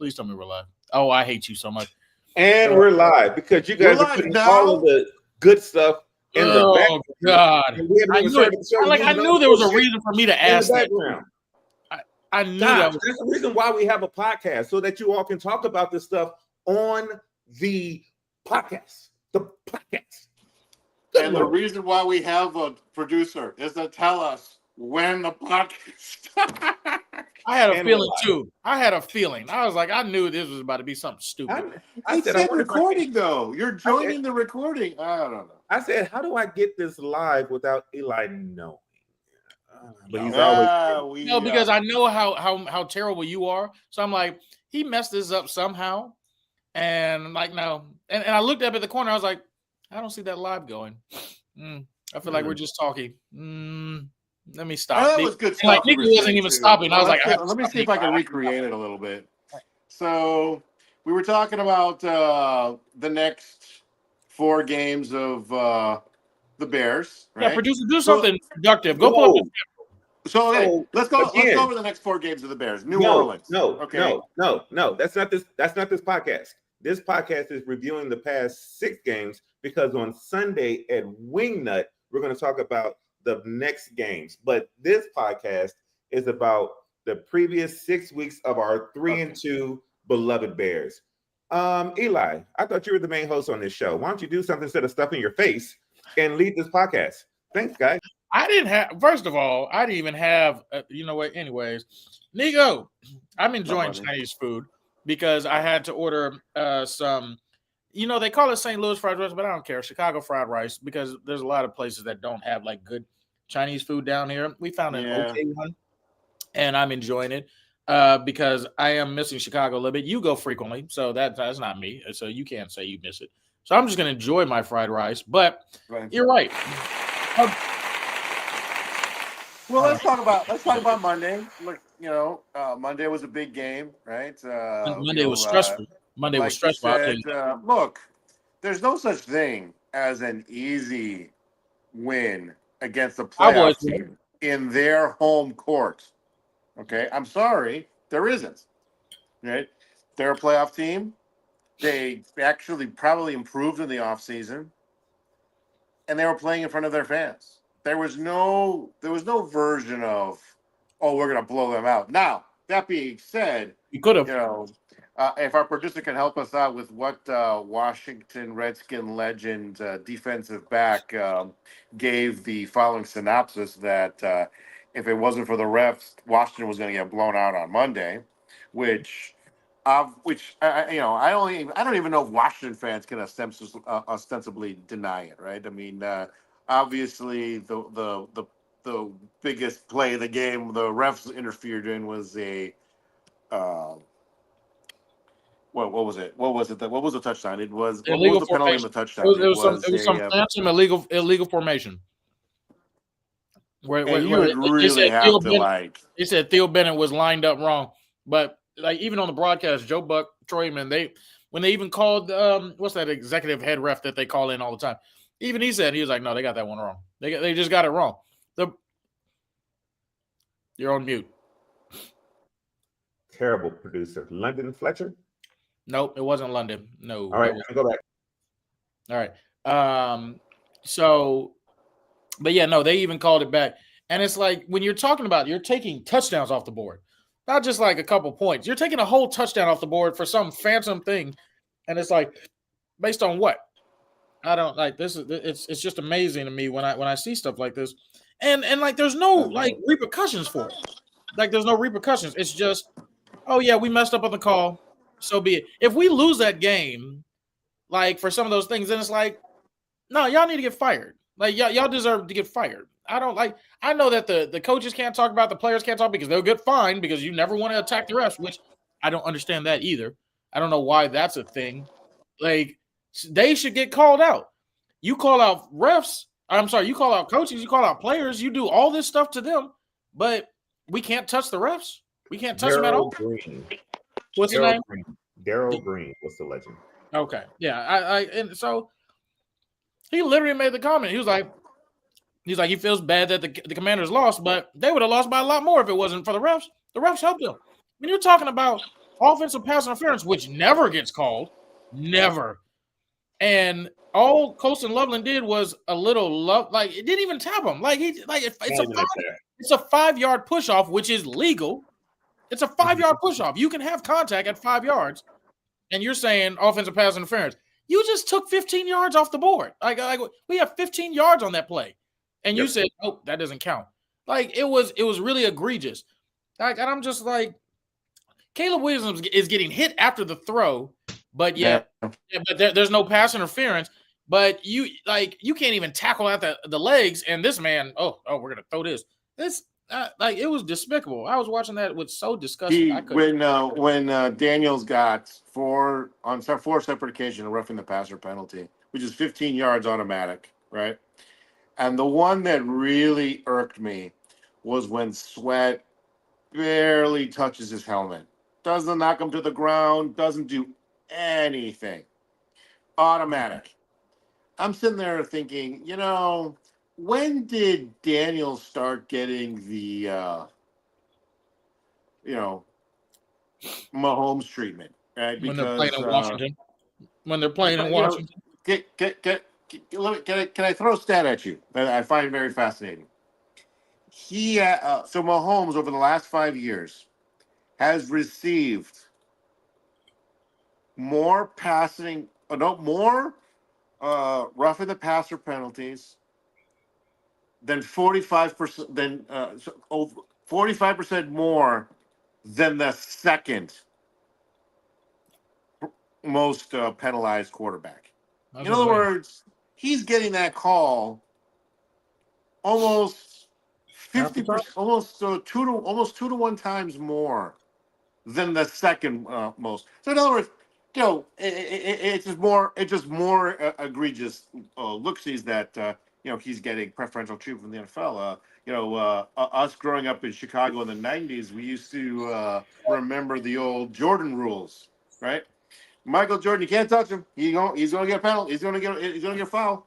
Please tell me we're live. Oh, I hate you so much. And we're live because you guys are putting all of the good stuff in the background. God. I knew there was a reason for me to ask that. I knew that. That's the reason why we have a podcast, so that you all can talk about this stuff on the podcast. The podcast. And the reason why we have a producer is to tell us when the podcast. I had a feeling too. I had a feeling. I was like, I knew this was about to be something stupid. I said recording though. You're joining the recording. I don't know. I said, how do I get this live without Eli knowing? But he's always because I know how terrible you are. So I'm like, he messed this up somehow. And I'm like, no. And I looked up at the corner. I was like, I don't see that live going. I feel like we're just talking. Let me stop. That was good stuff. Like, Nicky wasn't even stopping. I was like, let me see if I can recreate it a little bit. So we were talking about the next 4 games of the Bears, right? Yeah, producer, do something productive. Go pull up. So let's go over the next 4 games of the Bears. New Orleans. No. That's not this podcast. This podcast is reviewing the past 6 games because on Sunday at Wingnut, we're going to talk about the next games. But this podcast is about the previous 6 weeks of our 3-2 beloved Bears. Eli, I thought you were the main host on this show. Why don't you do something instead of stuffing your face and lead this podcast? Thanks, guys. First of all, I didn't even have, you know what? Anyways, Nico, I'm enjoying Chinese food because I had to order some, you know, they call it St. Louis fried rice, but I don't care. Chicago fried rice, because there's a lot of places that don't have like good Chinese food down here. We found an okay one, and I'm enjoying it because I am missing Chicago a little bit. You go frequently, so that's not me. So you can't say you miss it. So I'm just going to enjoy my fried rice, but you're right. Well, let's talk about Monday. Look, you know, Monday was a big game, right? Monday was stressful. Monday was stressful. Look, there's no such thing as an easy win against the playoff team in their home court. Okay, I'm sorry, there isn't. Right? They're a playoff team. They actually probably improved in the offseason, and they were playing in front of their fans. There was no version of, oh, we're going to blow them out. Now, that being said, you could have. You know, if our producer can help us out with what Washington Redskin legend defensive back gave the following synopsis, that if it wasn't for the refs, Washington was going to get blown out on Monday, which I don't even know if Washington fans can ostensibly deny it, right? I mean. Obviously, the biggest play of the game the refs interfered in was a what was it? What was the touchdown? It was what was the penalty in the touchdown? It was some phantom illegal formation. Where you would really have to like. He said Theo Bennett was lined up wrong, but like even on the broadcast, Joe Buck, Troyman, when they even called what's that executive head ref that they call in all the time. Even he was like, no, they got that one wrong. They just got it wrong. You're on mute. Terrible producer. London Fletcher? Nope, it wasn't London. No. All right, go back. All right. But yeah, no, they even called it back. And it's like when you're talking about you're taking touchdowns off the board, not just like a couple points. You're taking a whole touchdown off the board for some phantom thing. And it's like, based on what? I don't like this. It's just amazing to me when I see stuff like this, and like there's no like repercussions for it. Like there's no repercussions. It's just, oh yeah, we messed up on the call, so be it. If we lose that game, like for some of those things, then it's like, no, y'all need to get fired. Like y'all deserve to get fired. I know that the coaches can't talk about, the players can't talk because they'll get fined because you never want to attack the refs, which I don't understand that either. I don't know why that's a thing. Like. They should get called out. You call out refs. I'm sorry, you call out coaches, you call out players, you do all this stuff to them, but we can't touch the refs. We can't touch them at all. Green. What's his name? Darrell Green. What's the legend? Okay. Yeah. And so he literally made the comment. He was like, he feels bad that the Commanders lost, but they would have lost by a lot more if it wasn't for the refs. The refs helped them. When you're talking about offensive pass interference, which never gets called, never. And all Colston Loveland did was a little love, like it didn't even tap him. Like it's a 5-yard push off, which is legal. It's a 5-yard push off. You can have contact at 5 yards, and you're saying offensive pass interference. You just took 15 yards off the board. Like we have 15 yards on that play, and you said, "Oh, that doesn't count." Like it was really egregious. Like, and I'm just like, Caleb Williams is getting hit after the throw, but there's no pass interference. But you can't even tackle out the legs, and this man, we're gonna throw this. This like it was despicable. I was watching that with so disgusting. When Daniels got four separate occasions roughing the passer penalty, which is 15 yards automatic, right? And the one that really irked me was when Sweat barely touches his helmet, doesn't knock him to the ground, doesn't do anything, automatic. I'm sitting there thinking, when did Daniels start getting the, Mahomes treatment? Right? When they're playing in Washington. When they're playing in Washington. Can I throw a stat at you that I find very fascinating? So Mahomes over the last 5 years has received more roughing the passer penalties than 45% 45% more than the second most penalized quarterback. In other words, he's getting that call almost 50%, almost 2 to 1 times more than the second most. So in other words, it's just more egregious look-sees that he's getting preferential treatment from the NFL. Us growing up in Chicago in the 90s, we used to remember the old Jordan rules, right? Michael Jordan, you can't touch him. He's going to get a penalty. He's going to get a foul.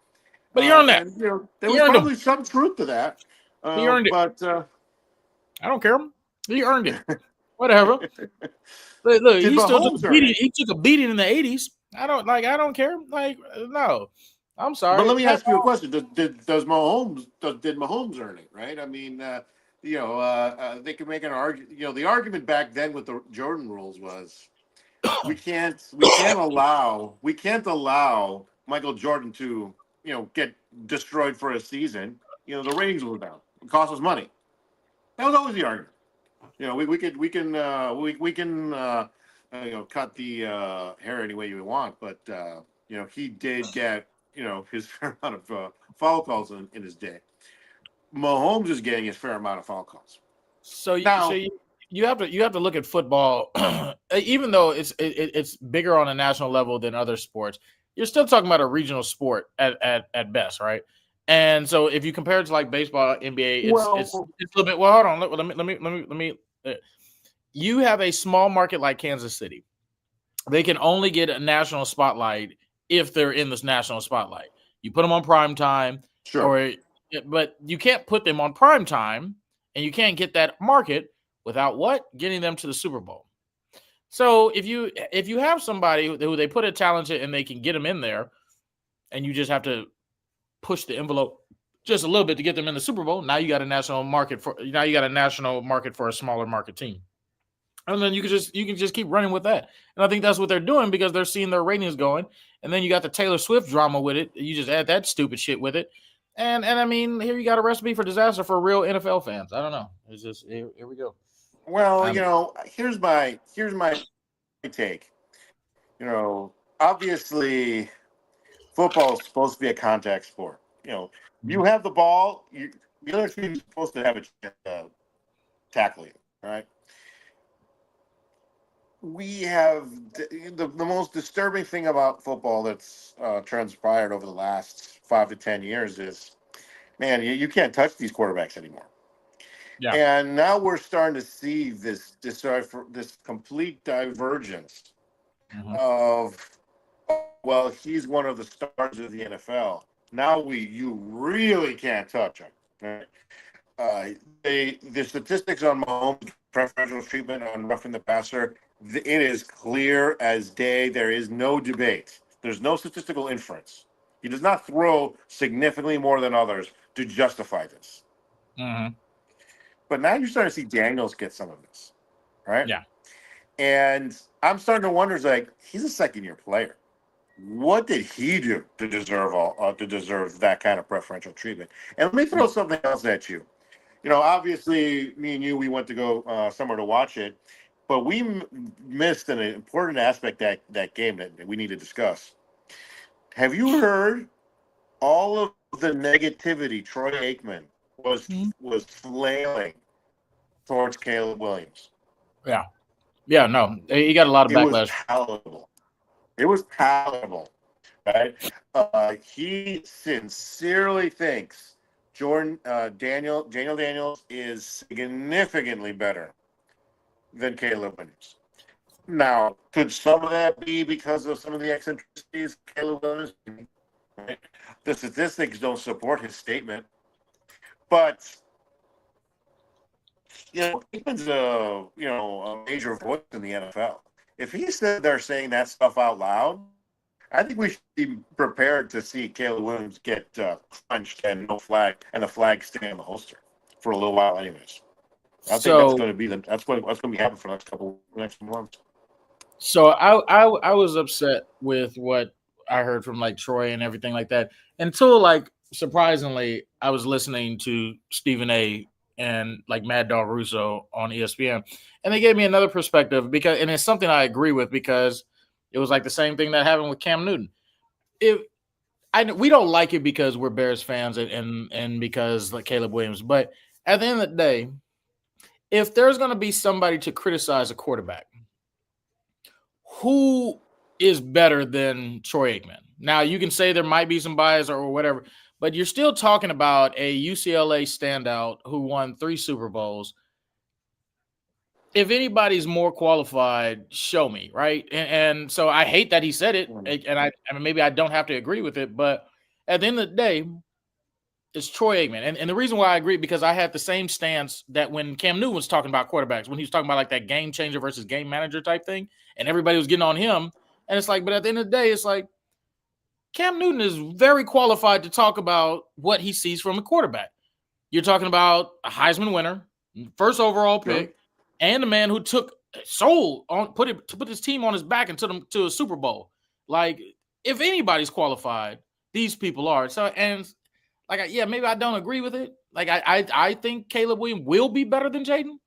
But he earned that. And, there was probably some truth to that. He earned it. But I don't care. He earned it. Whatever. Look, he took a beating in the 80s. I don't care. Like, no. I'm sorry. But let me ask you a question. Did Mahomes earn it, right? I mean, they could make an argument. The argument back then with the Jordan rules was we can't allow Michael Jordan to get destroyed for a season. The ratings will go down. It costs us money. That was always the argument. We can cut the hair any way you want, but he did get his fair amount of foul calls in his day. Mahomes is getting his fair amount of foul calls. So you have to look at football, even though it's bigger on a national level than other sports. You're still talking about a regional sport at best, right? And so if you compare it to like baseball, NBA, it's a little bit. Well, hold on. Let me. You have a small market like Kansas City. They can only get a national spotlight if they're in this national spotlight. You put them on prime time, sure, but you can't put them on prime time, and you can't get that market without getting them to the Super Bowl. So if you have somebody who they put a talent in and they can get them in there, and you just have to push the envelope just a little bit to get them in the Super Bowl, now you got a national market for a smaller market team. And then you can just keep running with that. And I think that's what they're doing because they're seeing their ratings going. And then you got the Taylor Swift drama with it. You just add that stupid shit with it. And I mean, here you got a recipe for disaster for real NFL fans. I don't know. It's just here we go. Well, here's my take. Obviously football is supposed to be a contact sport. You have the ball, the other team is supposed to have a chance tackle you, right? We have the most disturbing thing about football that's transpired over the last 5 to 10 years is, man, you can't touch these quarterbacks anymore. Yeah. And now we're starting to see this complete divergence of, well, he's one of the stars of the NFL. Now you really can't touch him. Right? The statistics on Mahomes' preferential treatment on roughing the passer It is clear as day. There is no debate. There's no statistical inference. He does not throw significantly more than others to justify this. Mm-hmm. But now you're starting to see Daniels get some of this, right? Yeah. And I'm starting to wonder, like, he's a second-year player. What did he do to deserve that kind of preferential treatment? And let me throw something else at you. You know, obviously, me and you, we went to go somewhere to watch it, but we missed an important aspect that game that we need to discuss. Have you heard all of the negativity Troy Aikman was flailing towards Caleb Williams? Yeah, no, he got a lot of It was backlash. palatable. It was palatable, right? He sincerely thinks Daniel Daniels is significantly better than Caleb Williams. Now, could some of that be because of some of the eccentricities of Caleb Williams? Right? The statistics don't support his statement, but Aikman's a major voice in the NFL. If he said they're saying that stuff out loud, I think we should be prepared to see Caleb Williams get crunched and no flag and the flag stay in the holster for a little while, anyways. I think that's going to be what's going to be happening for the next months. So I was upset with what I heard from like Troy and everything like that until like surprisingly I was listening to Stephen A. and like Mad Dog Russo on ESPN, and they gave me another perspective and it's something I agree with because it was like the same thing that happened with Cam Newton. We don't like it because we're Bears fans and because like Caleb Williams, but at the end of the day, if there's going to be somebody to criticize a quarterback, who is better than Troy Aikman? Now, you can say there might be some bias or whatever, but you're still talking about a UCLA standout who won 3 Super Bowls. If anybody's more qualified, show me, right? And so I hate that he said it, and I mean, maybe I don't have to agree with it, but at the end of the day, it's Troy Aikman. And the reason why I agree, because I had the same stance that when Cam Newton was talking about quarterbacks, when he was talking about like that game changer versus game manager type thing, and everybody was getting on him. And it's like, but at the end of the day, it's like Cam Newton is very qualified to talk about what he sees from a quarterback. You're talking about a Heisman winner, first overall pick, and a man who put his team on his back and took them to a Super Bowl. Like, if anybody's qualified, these people are. So, and like, yeah, maybe I don't agree with it. Like, I think Caleb Williams will be better than Jaden.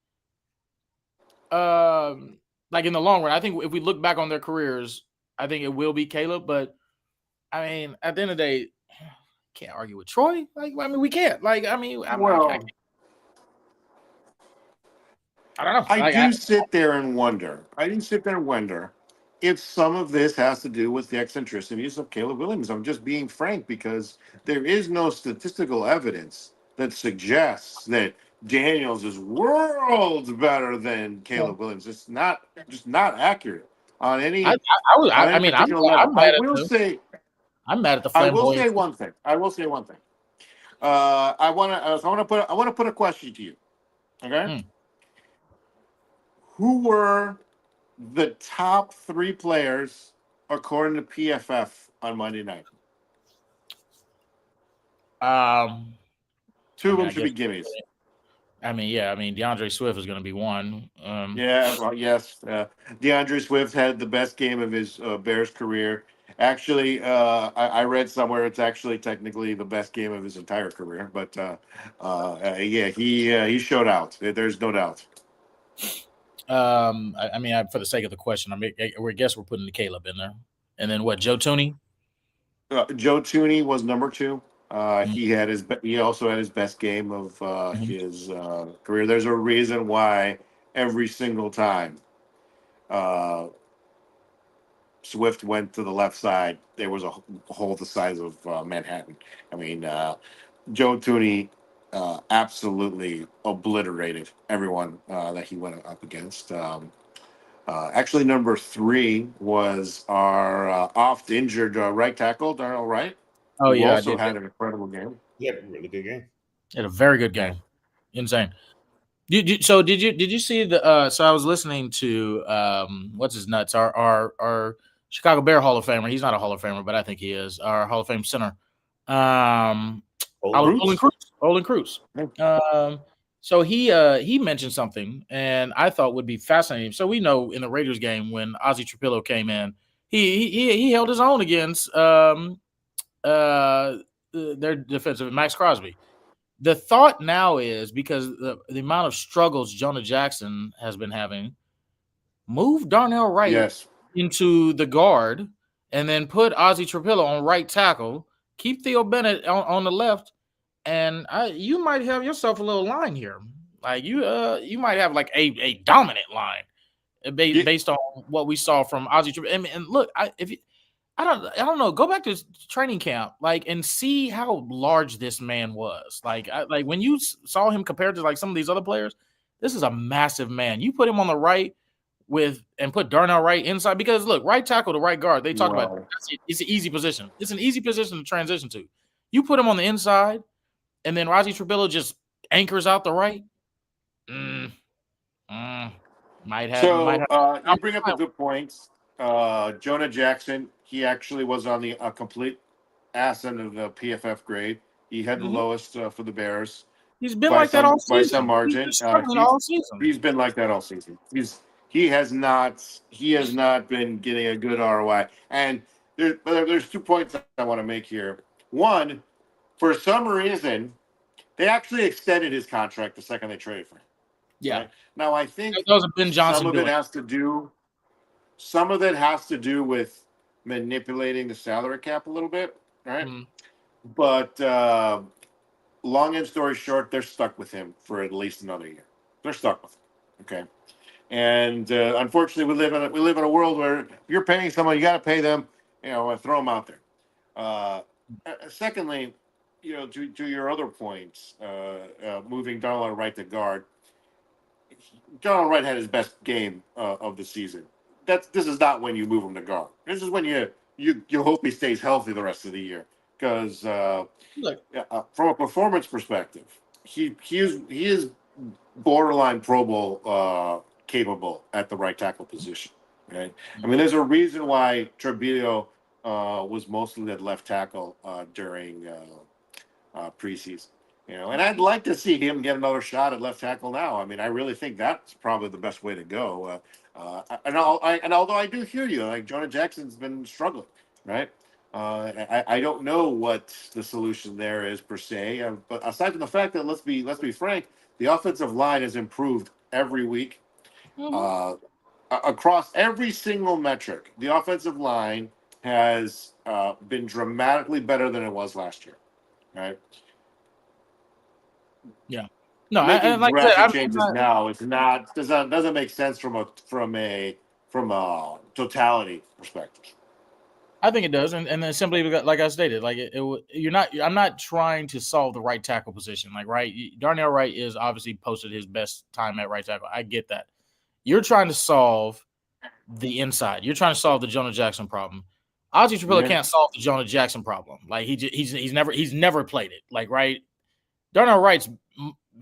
Like in the long run, I think if we look back on their careers, I think it will be Caleb. But I mean, at the end of the day, can't argue with Troy. Like, I mean, we can't. Like, I mean, I don't know. I do sit there and wonder if some of this has to do with the eccentricities of Caleb Williams. I'm just being frank because there is no statistical evidence that suggests that Daniels is worlds better than Caleb Williams. It's not accurate on any. I'm mad at the I will flamboyant. say one thing. I want to put a question to you. Okay. Who were the top 3 players according to PFF on Monday night? 2 of them should be gimmies. DeAndre Swift is going to be one. Yes. DeAndre Swift had the best game of his Bears career. Actually, I read somewhere it's actually technically the best game of his entire career. But he showed out. There's no doubt. For the sake of the question, I guess we're putting the Caleb in there, and then what? Joe Thuney. Joe Thuney was number 2. He also had his best game of his career. There's a reason why every single time Swift went to the left side, there was a hole the size of Manhattan. I mean, Joe Thuney absolutely obliterated everyone that he went up against. Actually, number 3 was our oft-injured right tackle, Darnell Wright. Oh, who yeah. also had an incredible game. He had a really good game. He had a very good game. Insane. Did you see the? So I was listening to what's his nuts? Our Chicago Bear Hall of Famer. He's not a Hall of Famer, but I think he is. Our Hall of Fame center. Olin Cruz. Olin Cruz. So he mentioned something, and I thought would be fascinating. So we know in the Raiders game when Ozzie Trapillo came in, he held his own against their defensive Max Crosby. The thought now is because the amount of struggles Jonah Jackson has been having, move Darnell Wright into the guard and then put Ozzie Trapillo on right tackle, keep Theo Bennett on the left, and you might have yourself a little line here. Like you might have like a dominant line based on what we saw from Ozzie Trapillo. And look, I don't know. Go back to training camp, like, and see how large this man was. Like when you saw him compared to like some of these other players, this is a massive man. You put him on the right and put Darnell Wright inside because look, right tackle to right guard. They talk about it's an easy position. It's an easy position to transition to. You put him on the inside, and then Ozzie Trapillo just anchors out the right. Might have. You bring up a good point. Jonah Jackson, he actually was on the complete ass end of the PFF grade. He had the lowest for the Bears. He's been like that all season. By some margin. All season. He's been like that all season. He has not been getting a good ROI. And there's 2 points I want to make here. One, for some reason, they actually extended his contract the second they traded for him. Yeah. Right? Now I think that was a Ben Johnson. Some of it has to do with manipulating the salary cap a little bit, right? Mm-hmm. But long and story short, they're stuck with him for at least another year. They're stuck with him, okay? And unfortunately, we live in a world where if you're paying someone, you got to pay them, throw them out there. Secondly, to your other points, moving Darnell Wright to guard. Darnell Wright had his best game of the season. This is not when you move him to guard. This is when you hope he stays healthy the rest of the year. Because from a performance perspective, he is borderline Pro Bowl capable at the right tackle position. Right? I mean, there's a reason why Trapillo was mostly at left tackle during preseason. And I'd like to see him get another shot at left tackle now. I mean, I really think that's probably the best way to go. And although I do hear you, like Jonah Jackson's been struggling, right? I don't know what the solution there is per se. But aside from the fact that let's be frank, the offensive line has improved every week. Mm-hmm. Across every single metric, the offensive line has been dramatically better than it was last year, right? Yeah. No, making drastic changes now is not doesn't make sense from a totality perspective. I think it does, and then simply because, like I stated, like I'm not trying to solve the right tackle position. Like Darnell Wright is obviously posted his best time at right tackle. I get that. You're trying to solve the inside. You're trying to solve the Jonah Jackson problem. Ozzie Trapillo can't solve the Jonah Jackson problem. Like he's never played it. Like Darnell Wright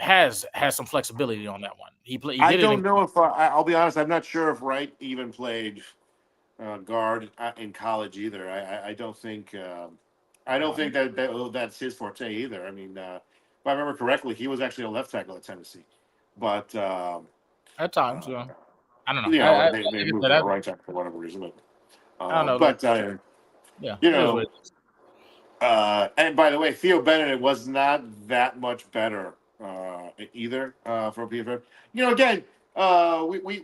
has some flexibility on that one. I don't know if I'll be honest. I'm not sure if Wright even played guard in college either. I don't think that's his forte either. I mean, if I remember correctly, he was actually a left tackle at Tennessee, but at times, I don't know. They moved to the right tackle for whatever reason. I don't know, but and by the way, Theo Bennett was not that much better either for PFF. Again,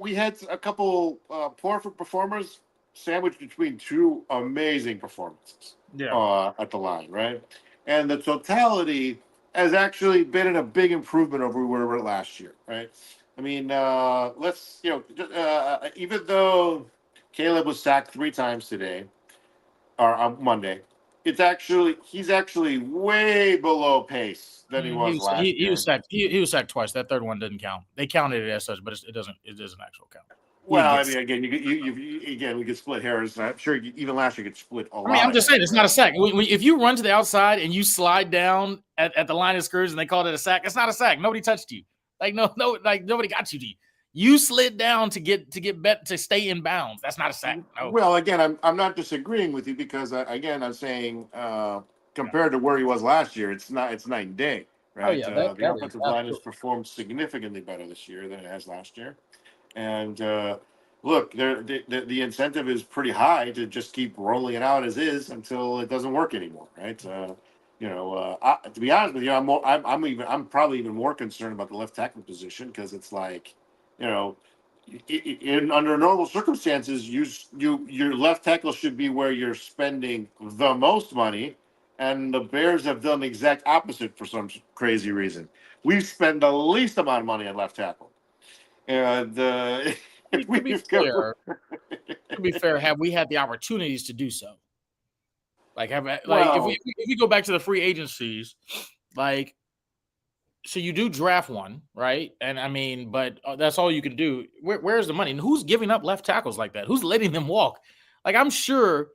we had a couple poor performers sandwiched between two amazing performances at the line, right? And the totality has actually been in a big improvement over where we were last year, right? I mean, even though Caleb was sacked 3 times today, or on Monday, he's actually way below pace than he was last year. He was sacked twice. That third one didn't count. They counted it as such, but it doesn't actual count. Well, I mean, again, we could split hairs. I'm sure even last year you could split a lot. I mean, I'm just saying it's not a sack. If you run to the outside and you slide down at the line of scrimmage and they called it a sack, it's not a sack. Nobody touched you. Like no, like nobody got you, D. You slid down to get bet to stay in bounds. That's not a sack. No. Well, again, I'm not disagreeing with you because again, I'm saying compared to where he was last year, it's night and day, Oh right? yeah, The that is offensive line has absolutely. performed significantly better this year than it has last year, and look, the incentive is pretty high to just keep rolling it out as is until it doesn't work anymore, right? To be honest with you, I'm probably even more concerned about the left tackle position because it's like, you know, in under normal circumstances, your left tackle should be where you're spending the most money, and the Bears have done the exact opposite for some crazy reason. We spend the least amount of money on left tackle, and To be fair, have we had the opportunities to do so? Like well, if we go back to the free agencies, like so you do draft one, right? And I mean, but that's all you can do. Where's the money? And who's giving up left tackles like that? Who's letting them walk? Like I'm sure,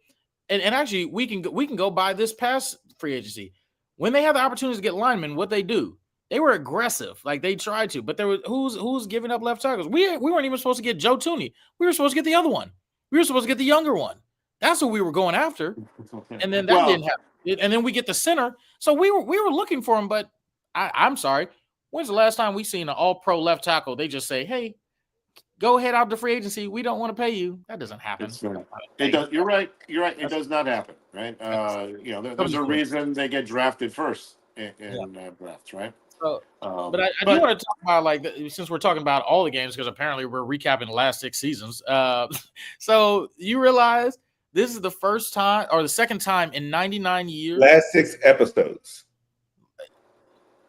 and actually we can go by this past free agency when they had the opportunity to get linemen. What they do? They were aggressive, like they tried to, but there was who's giving up left tackles. We weren't even supposed to get Joe Tooney. We were supposed to get the other one. We were supposed to get the younger one. That's what we were going after, and then that didn't well, happen. And then we get the center. So we were looking for him, but I'm sorry. When's the last time we seen an all-pro left tackle? They just say, "Hey, go ahead out to free agency. We don't want to pay you." That doesn't happen. it does. You're right. You're right. It does not happen, right? There's a reason they get drafted first in drafts, right? So, but I do want to talk about like since we're talking about all the games because apparently we're recapping the last 6 seasons. So you realize this is the first time or the second time in 99 years. Last 6 episodes.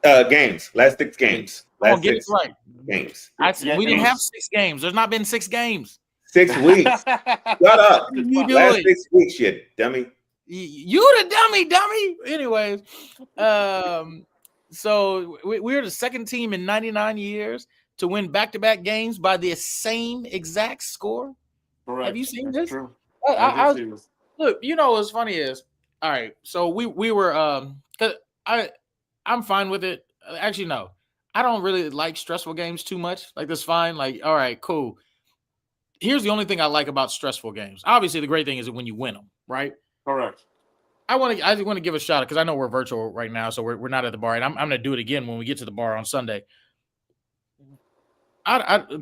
Games. Last 6 games. Last get 6 it right. games. We didn't have 6 games. There's not been 6 games. 6 weeks. Shut up. You do Last it. 6 weeks, you dummy. You the dummy. Anyways, so we're the second team in 99 years to win back-to-back games by the same exact score. Correct. Have you seen this? True. Look, you know what's funny is, all right, so we were I'm fine with it. Actually, no. I don't really like stressful games too much. Like that's fine. Like, all right, cool. Here's the only thing I like about stressful games. Obviously, the great thing is when you win them, right? Correct. I just want to give a shout out because I know we're virtual right now, so we're not at the bar, and I'm going to do it again when we get to the bar on Sunday.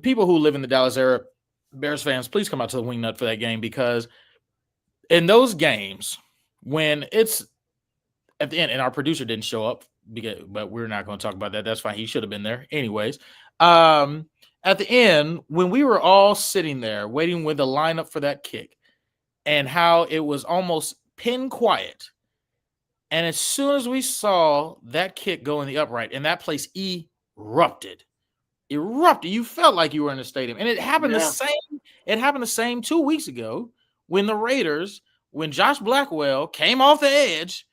People who live in the Dallas area, Bears fans, please come out to the Wingnut for that game because in those games when it's at the end, and our producer didn't show up, but we're not going to talk about that. That's fine. He should have been there, anyways. At the end, when we were all sitting there waiting with the lineup for that kick, and how it was almost pin quiet. And as soon as we saw that kick go in the upright, and that place erupted. You felt like you were in the stadium. And it happened the same. It happened the same 2 weeks ago when the Raiders, when Josh Blackwell came off the edge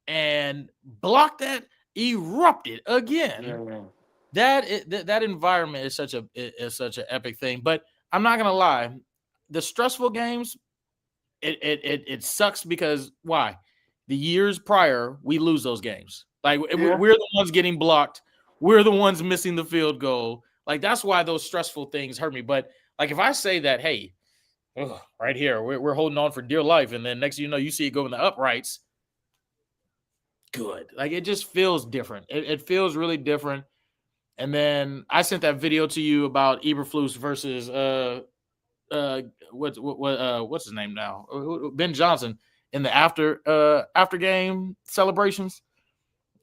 and blocked that, erupted again. That environment is such an epic thing. But I'm not gonna lie, the stressful games. It sucks because why? The years prior, we lose those games. Like we're the ones getting blocked. We're the ones missing the field goal. Like that's why those stressful things hurt me. But like if I say that, hey, right here, we're holding on for dear life, and then next thing you know, you see it go in the uprights. Good. Like it just feels different. It feels really different. And then I sent that video to you about Eberflus versus what's his name now? Ben Johnson in the after game celebrations.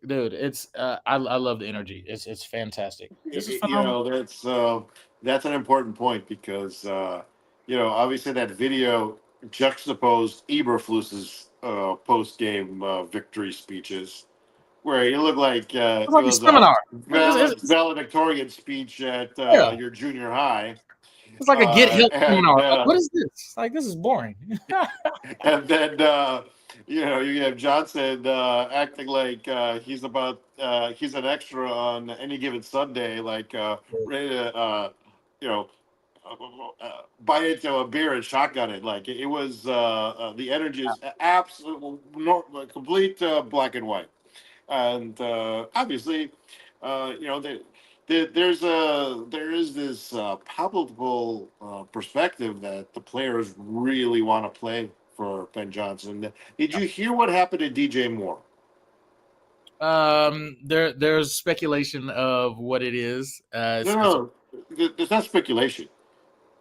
Dude, it's I love the energy. It's fantastic. This is that's an important point because obviously that video juxtaposed Eberflus's post game victory speeches where he looked like it was a seminar. Valedictorian speech at your junior high. It's like a get help seminar. What is this? Like this is boring. And then you have Johnson acting like he's an extra on any given Sunday, like ready to bite into a beer and shotgun it. Like it was the energy is absolute complete black and white, and obviously there is this palpable perspective that the players really want to play for Ben Johnson. Did you hear what happened to DJ Moore? There's speculation of what it is. No, there's not speculation.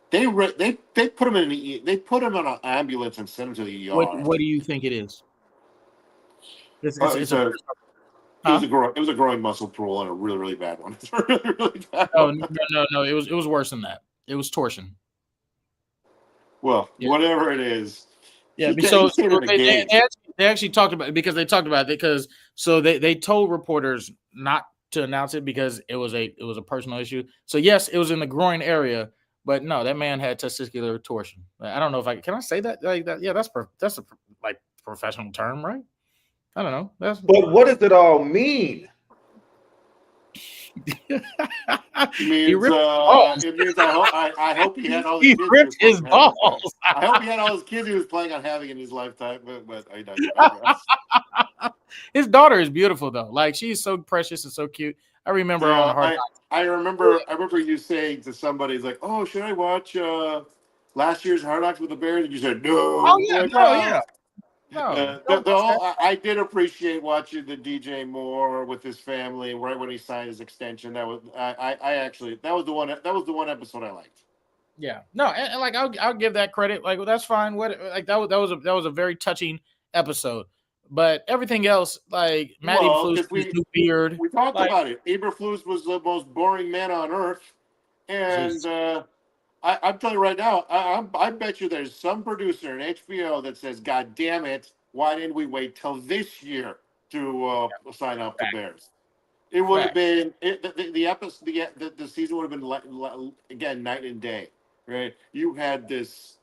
They put him they put him on an ambulance and sent him to the ER. What do you think it is? It's a it was a growing muscle pull and a really, really bad one. It's a really, really bad one. No. It was worse than that. It was torsion. Well, Yeah. Whatever it is. Yeah, he so stayed in the game. they actually talked about it because they talked about it because so they told reporters not to announce it because it was a personal issue. So yes, it was in the groin area, but no, that man had testicular torsion. I don't know if can I say that like that? Yeah, that's a like professional term, right? I don't know. But what does it all mean? It means, I hope he had all he the kids. ripped his balls. I hope he had all his kids he was planning on having in his lifetime. But I digress. His daughter is beautiful though. Like she's so precious and so cute. I remember on Hard Knocks. I remember you saying to somebody, "It's like, oh, should I watch last year's Hard Knocks with the Bears?" And you said, "No." Oh yeah, like, yeah. No, I did appreciate watching the DJ Moore with his family right when he signed his extension. That was that was the one episode I liked. Yeah, no, and like I'll give that credit. Like that's fine. What like that was a very touching episode. But everything else, like Matty Eberflus, his new beard. We talked about it. Eberflus was the most boring man on earth, and I'm telling you right now, I bet you there's some producer in HBO that says, "God damn it, why didn't we wait till this year to sign up the Bears?" It would have been the season would have been again night and day, right? You had this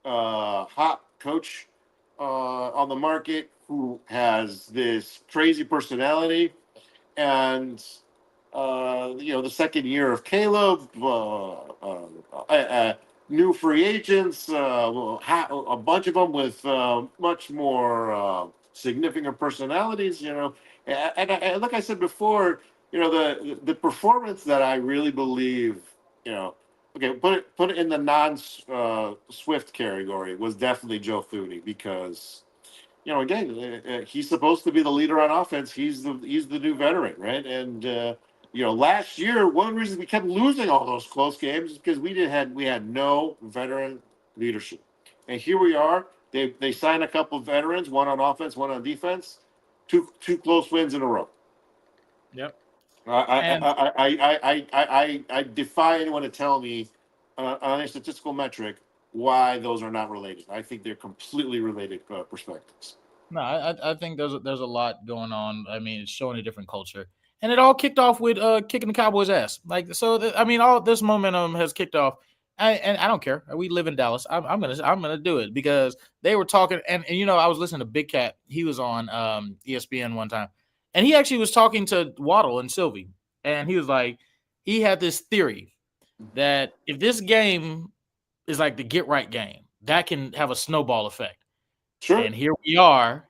hot coach on the market who has this crazy personality, and the second year of Caleb, new free agents, a bunch of them with much more significant personalities, and like I said before, the performance that I really believe, okay, put it in the non-Swift category was definitely Joe Thuney because, again, he's supposed to be the leader on offense. He's the new veteran, right? And last year, one of the reasons we kept losing all those close games is because we had no veteran leadership. And here we are. They signed a couple of veterans, one on offense, one on defense. Two close wins in a row. Yep. I defy anyone to tell me on a statistical metric why those are not related. I think they're completely related perspectives. No, I think there's a lot going on. I mean, it's showing a different culture, and it all kicked off with kicking the Cowboys' ass. Like so, all this momentum has kicked off, and I don't care. We live in Dallas. I'm gonna do it because they were talking, and I was listening to Big Cat. He was on ESPN one time, and he actually was talking to Waddle and Sylvie, and he was like, he had this theory that if this game is like the get right game, that can have a snowball effect. Sure. And here we are.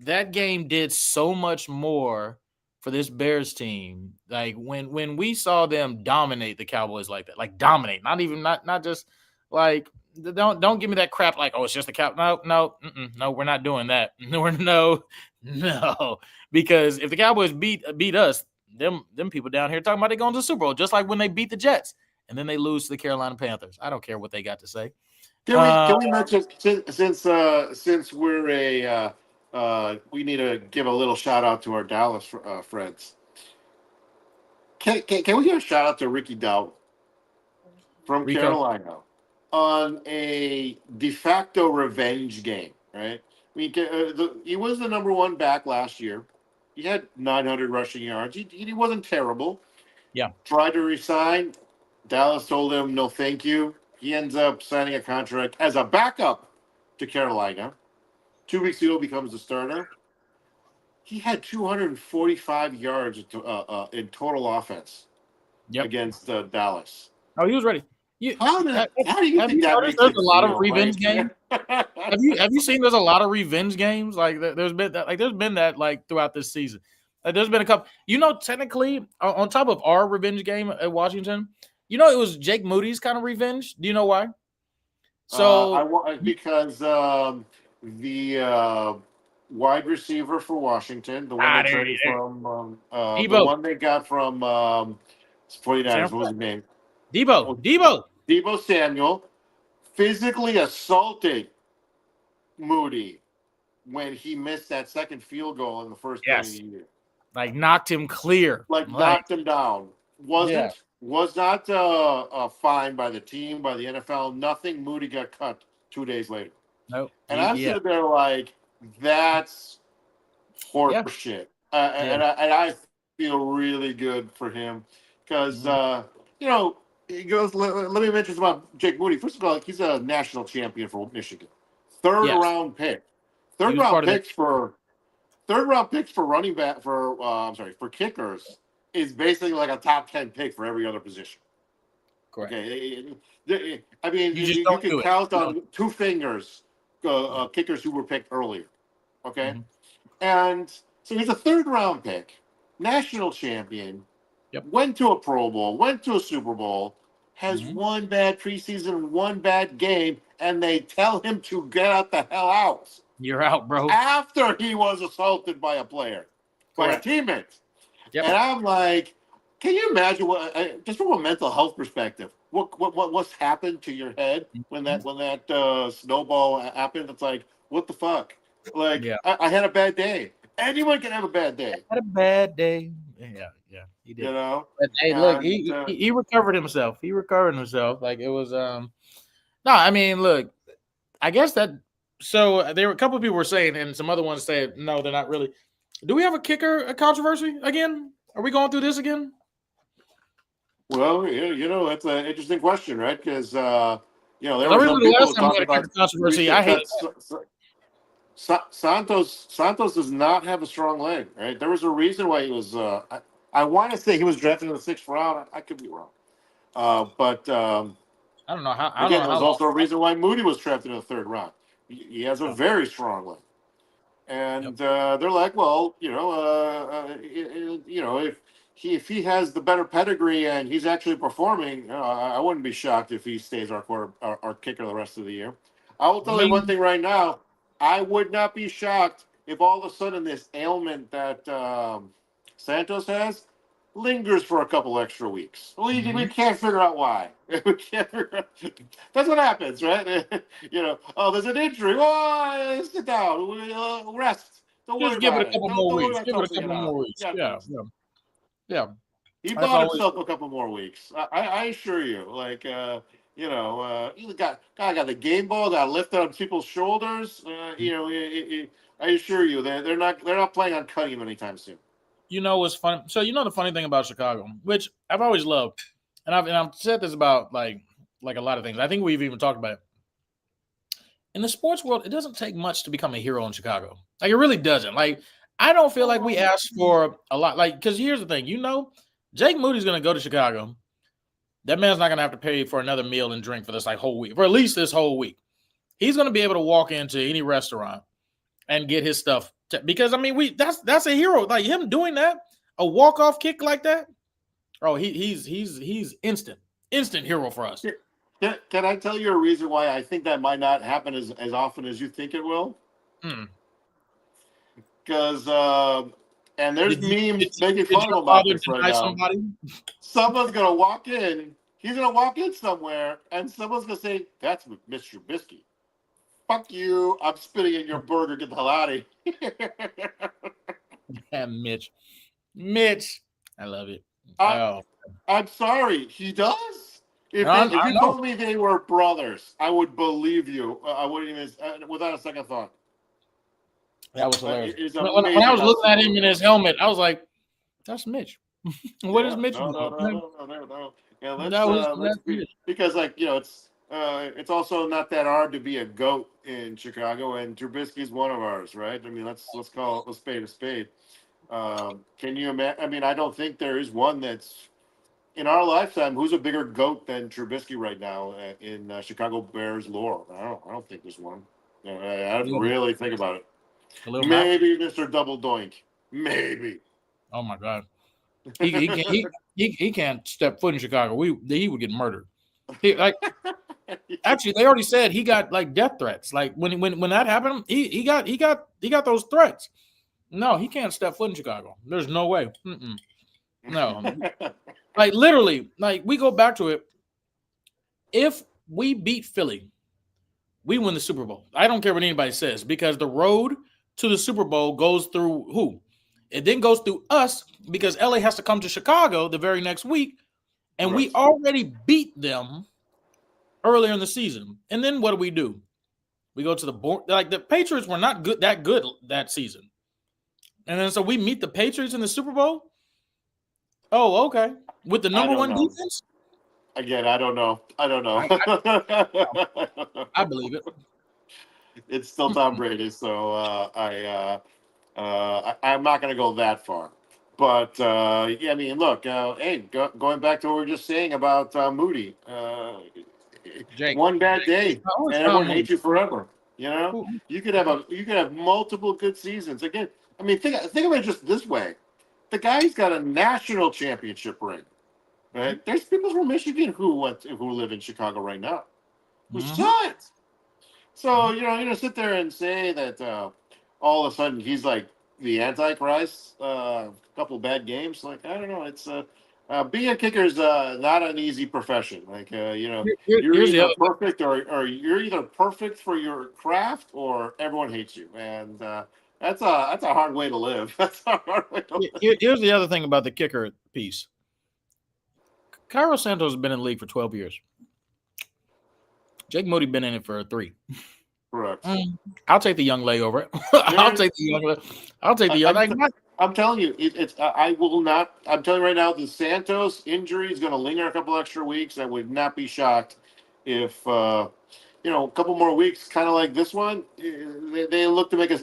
That game did so much more for this Bears team. Like when we saw them dominate the Cowboys like that, like dominate, not just like don't give me that crap like, oh, it's just the Cow. No, we're not doing that. No, because if the Cowboys beat us, them people down here talking about they going to the Super Bowl, just like when they beat the Jets and then they lose to the Carolina Panthers. I don't care what they got to say. Can we mention since we're we need to give a little shout out to our Dallas friends. Can we give a shout out to Ricky Dowd from Rico. Carolina on a de facto revenge game? Right, he was the number one back last year. He had 900 rushing yards. He wasn't terrible. Yeah, tried to resign. Dallas told him no, thank you. He ends up signing a contract as a backup to Carolina. 2 weeks ago, becomes the starter. He had 245 yards in total offense against Dallas. Oh, he was ready. How do you think that makes there's a lot of revenge games? Have you seen there's a lot of revenge games? Like there's been that like throughout this season. There's been a couple. Technically, on top of our revenge game at Washington, it was Jake Moody's kind of revenge. Do you know why? So Because the wide receiver for Washington, the one they there, traded there. from, the Debo, one they got from 49ers, what was his name? Debo. Samuel physically assaulted Moody when he missed that second field goal in the first game of Yes, the year. like knocked him clear. Knocked him down. Yeah. Was not fined by the team, by the NFL. Nothing. Moody got cut 2 days later. Nope. And I'm sitting there like, that's horseshit. And I feel really good for him because, he goes, let me mention about Jake Moody. First of all, he's a national champion for Michigan. Third round pick. Third round picks for running back for kickers is basically like a top 10 pick for every other position. Correct. Okay. I mean, You can count on 2 fingers kickers who were picked earlier. Okay. Mm-hmm. And so he's a third round pick, national champion, went to a Pro Bowl, went to a Super Bowl, has one bad preseason, one bad game, and they tell him to get out the hell out. You're out, bro. After he was assaulted by a player, by a teammate. Yep. And I'm like, can you imagine just from a mental health perspective, what's happened to your head when that snowball happened? It's like, what the fuck? Like, I had a bad day. Anyone can have a bad day. Had a bad day. Yeah, he did. But hey, look, he recovered himself. He recovered himself. Like it was no, I mean, look, I guess that so there were a couple of people were saying, and some other ones said no, they're not really. Do we have a kicker controversy again? Are we going through this again? Well, that's an interesting question, right? Because there were some people last time we had a kicker controversy. I hate Santos does not have a strong leg, right? There was a reason why he was. I want to say he was drafted in the 6th round. I could be wrong, but I don't know how. Again, there's also a reason why Moody was drafted in the 3rd round. He has a very strong leg, and they're like, well, if he has the better pedigree and he's actually performing, I wouldn't be shocked if he stays our kicker the rest of the year. I will tell you one thing right now. I would not be shocked if all of a sudden this ailment that Santos has lingers for a couple extra weeks. We can't figure out why. That's what happens, right? There's an injury. Oh, sit down. Rest. Don't worry give about it a couple more weeks. Give it a couple more weeks. Yeah. He bought himself a couple more weeks. I assure you. Like, you got the game ball, got lifted on people's shoulders. I assure you, they're not planning on cutting him anytime soon. What's funny? So the funny thing about Chicago, which I've always loved, and I've said this about like a lot of things. I think we've even talked about it. In the sports world, it doesn't take much to become a hero in Chicago. Like it really doesn't. Like I don't feel like we asked for a lot. Like because here's the thing, Jake Moody's going to go to Chicago. That man's not going to have to pay for another meal and drink for this whole week, for at least this whole week. He's going to be able to walk into any restaurant and get his stuff. Because I mean, that's a hero. Like him doing that, a walk-off kick like that. Oh, he's instant hero for us. Can I tell you a reason why I think that might not happen as often as you think it will? Because and there's memes making fun about this right now. Someone's gonna walk in. He's gonna walk in somewhere, and someone's gonna say, "That's Mr. Trubisky." Fuck you! I'm spitting in your burger. Get the hell out of here. Yeah, Mitch, I love it. I'm sorry. He does. If you told me they were brothers, I would believe you. I wouldn't even without a second thought. That was hilarious. When I was looking at him in his helmet, I was like, "That's Mitch." What is Mitch? No. Yeah, let's because it's also not that hard to be a GOAT in Chicago, and Trubisky's one of ours, right? I mean, let's call it a spade a spade. Can you imagine? I mean, I don't think there is one that's in our lifetime who's a bigger GOAT than Trubisky right now in Chicago Bears lore. I don't think there's one. I have to really think about it. Maybe Mr. Double Doink. Maybe. Oh my God, he can't step foot in Chicago. He would get murdered. Actually, they already said he got like death threats. Like when that happened, he got those threats. No, he can't step foot in Chicago. There's no way. Mm-mm. No, like literally, like we go back to it. If we beat Philly, we win the Super Bowl. I don't care what anybody says because the road to the Super Bowl goes through who? It then goes through us because LA has to come to Chicago the very next week, and we already beat them earlier in the season. And then what do? We go to the board. Like the Patriots were not that good that season. And then so we meet the Patriots in the Super Bowl. Oh, okay. With the number one defense? Again, I don't know. I believe it. It's still Tom Brady, so I'm not going to go that far. But yeah, I mean, look, hey, going back to what we were just saying about Moody, Jake, one bad day, and everyone hates you forever. You know, you could have multiple good seasons. Again, I mean, think of it just this way: the guy's got a national championship ring. Right? There's people from Michigan who live in Chicago right now, who saw it. So sit there and say that all of a sudden he's like the Antichrist. A couple bad games, like I don't know. It's being a kicker is not an easy profession. Like you're either perfect or you're either perfect for your craft or everyone hates you, and that's a hard way to live. That's a hard way to live. Here's the other thing about the kicker piece. Cairo Santos has been in the league for 12 years. Jake Moody been in it for 3. Correct. I'll take the young lay over it. I'll take the young. I'm telling you, I will not. I'm telling you right now, the Santos injury is going to linger a couple extra weeks. I would not be shocked if a couple more weeks, kind of like this one, they look to make a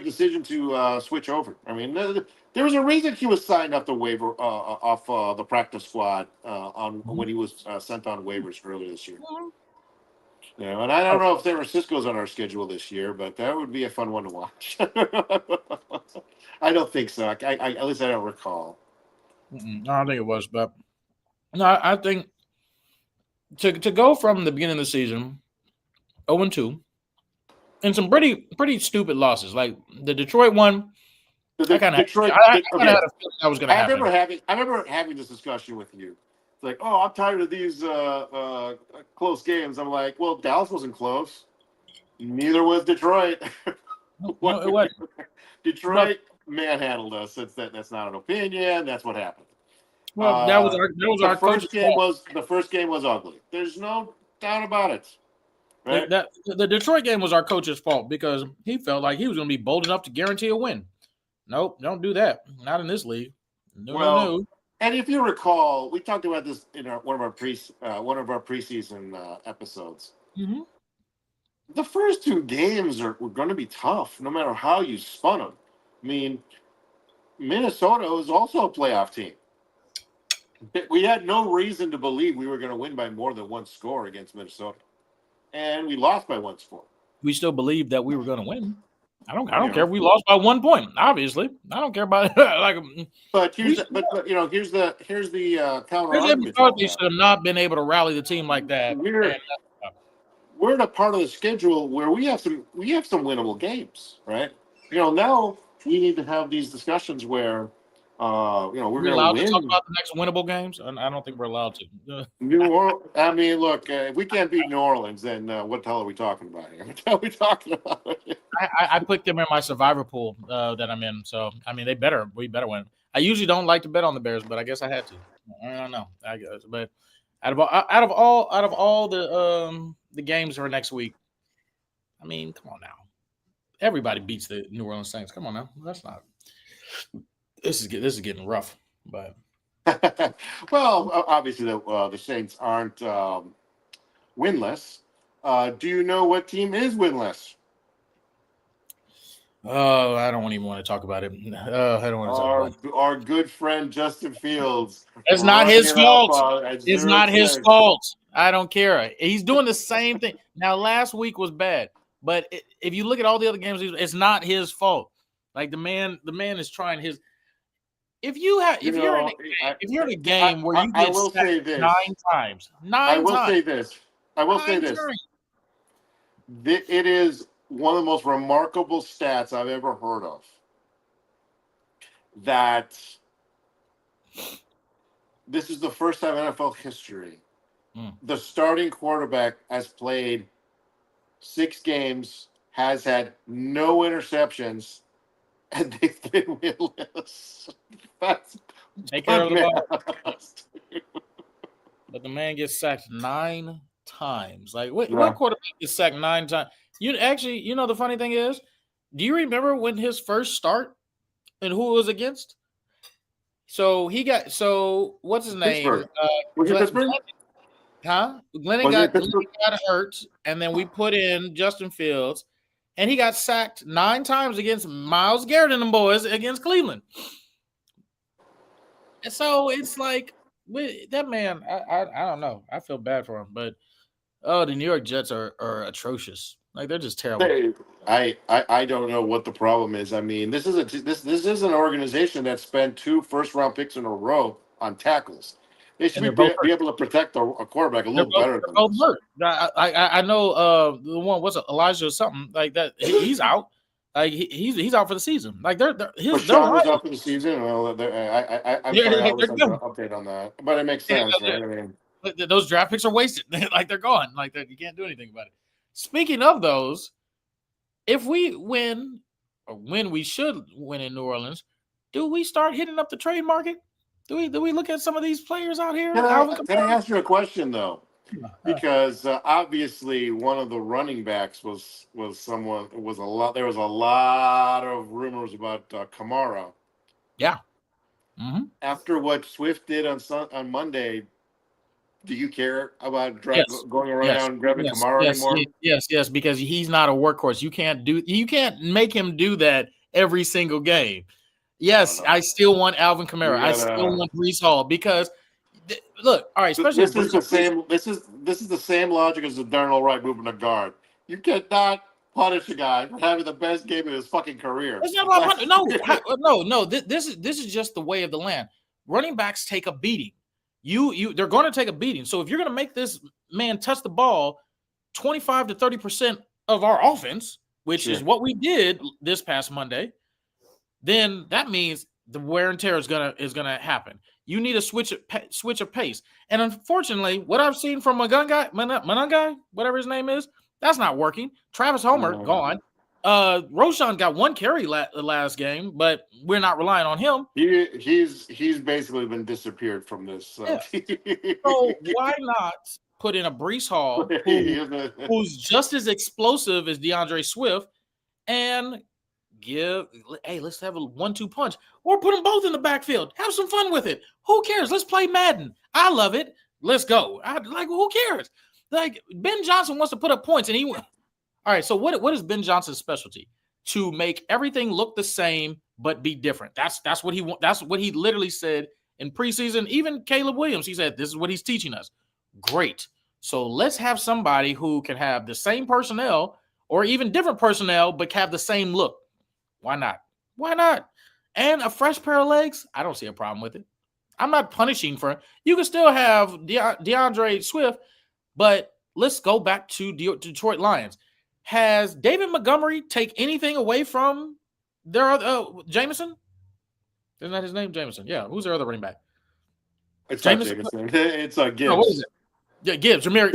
decision to switch over. I mean, there was a reason he was signed off the waiver off the practice squad when he was sent on waivers earlier this year. And I don't know if San Francisco's on our schedule this year, but that would be a fun one to watch. I don't think so. At least I don't recall. I don't think it was, but no, I think to go from the beginning of the season 0-2 and some pretty stupid losses, like the Detroit one. I kind of had a feeling that was going to happen. I remember having this discussion with you. It's like, oh, I'm tired of these close games. I'm like, well, Dallas wasn't close. Neither was Detroit. No, it wasn't. Detroit manhandled us. That's not an opinion. That's what happened. Well, that was our first game fault. The first game was ugly. There's no doubt about it. Right? The Detroit game was our coach's fault because he felt like he was going to be bold enough to guarantee a win. Nope, don't do that. Not in this league. No. And if you recall, we talked about this in one of our preseason episodes. Mm-hmm. The first 2 games were going to be tough, no matter how you spun them. I mean, Minnesota is also a playoff team. We had no reason to believe we were going to win by more than 1 score against Minnesota, and we lost by 1 score. We still believed that we were going to win. I don't care if we lost by 1 point. Obviously, I don't care about it. But here's the counter argument. McCarthy should have not been able to rally the team like that. We're in a part of the schedule where we have some winnable games, right? Now we need to have these discussions where we're going to allowed win. to talk about the next winnable games, and I don't think we're allowed to. New Orleans. I mean, look, if we can't beat New Orleans, then what the hell are we talking about here? What the hell are we talking about? I put them in my survivor pool that I'm in, so I mean, we better win. I usually don't like to bet on the Bears, but I guess I had to. I don't know. I guess, but out of all the games for next week, I mean, come on now. Everybody beats the New Orleans Saints. Come on now. That's not. This is getting rough, but well, obviously the Saints aren't winless. Do you know what team is winless? Oh, I don't even want to talk about it. I don't want to talk about it. Our good friend Justin Fields. It's not his fault. It's not his fault. I don't care. He's doing the same thing. Now, last week was bad, but if you look at all the other games, it's not his fault. Like the man is trying his. if you have, You if you're in, know, if you're in a game where you I get will sacked say this. 9 times, I nine will times, say this. I will say 9 this. times. It is one of the most remarkable stats I've ever heard of. That this is the first time in NFL history the starting quarterback has played 6 games, has had no interceptions, and they've been winless. That's Take care of the ball. bananas. But the man gets sacked 9 times. Like what Yeah. quarterback gets sacked 9 times? You actually, the funny thing is, do you remember when his first start and who it was against? So what's his name? Pittsburgh. Was it Pittsburgh? Glennon Was it got Pittsburgh? hurt, and then we put in Justin Fields, and he got sacked 9 times against Myles Garrett and them boys against Cleveland. And so it's like that man. I don't know. I feel bad for him, but the New York Jets are atrocious. Like they're just terrible. I don't know what the problem is. I mean, this is an organization that spent 2 first-round picks in a row on tackles. They should be able to protect a quarterback a little better than both this. hurt. I know the one what's it, Elijah or something like that. He's out. Like he's out for the season. Like they're Rashawn was out for the season. Well, I'm sorry, I was under update on that, but it makes sense, right? I mean, those draft picks are wasted. Like they're gone. Like you can't do anything about it. Speaking of those, if we win, or when we should win in New Orleans, do we start hitting up the trade market? Do we look at some of these players out here? Can I ask you a question though? Because obviously one of the running backs was someone. There was a lot of rumors about Kamara. Yeah. Mm-hmm. After what Swift did on Monday, do you care about going around grabbing Kamara anymore? Yes, because he's not a workhorse. You can't make him do that every single game. Yes, I still want Alvin Kamara. I still want Breece Hall because look, all right. Especially this is the same logic as the Darnell Wright moving to guard. You cannot punish a guy for having the best game of his fucking career. It's not about no. This is just the way of the land. Running backs take a beating. They're going to take a beating. So if you're going to make this man touch the ball 25 to 30% of our offense, which is what we did this past Monday, then that means the wear and tear is gonna happen. You need a switch of pace. And unfortunately, what I've seen from Manungai, whatever his name is, that's not working. Travis Homer gone. Roschon got 1 carry last game, but we're not relying on him. He's basically been disappeared from this. So why not put in a Breece Hall who's just as explosive as DeAndre Swift and let's have a 1-2 punch, or put them both in the backfield. Have some fun with it. Who cares? Let's play Madden. I love it. Let's go. Who cares? Like Ben Johnson wants to put up points, and he. All right. So what is Ben Johnson's specialty? To make everything look the same but be different. That's what he wants. That's what he literally said in preseason. Even Caleb Williams, he said this is what he's teaching us. Great. So let's have somebody who can have the same personnel or even different personnel but have the same look. Why not? Why not? And a fresh pair of legs, I don't see a problem with it. I'm not punishing for it. You can still have DeAndre Swift, but let's go back to Detroit Lions. Has David Montgomery take anything away from their Jameson? Isn't that his name? Jameson. Yeah. Who's their other running back? It's Jameson. It's Gibbs. No, what is it? Yeah, Gibbs. Jameer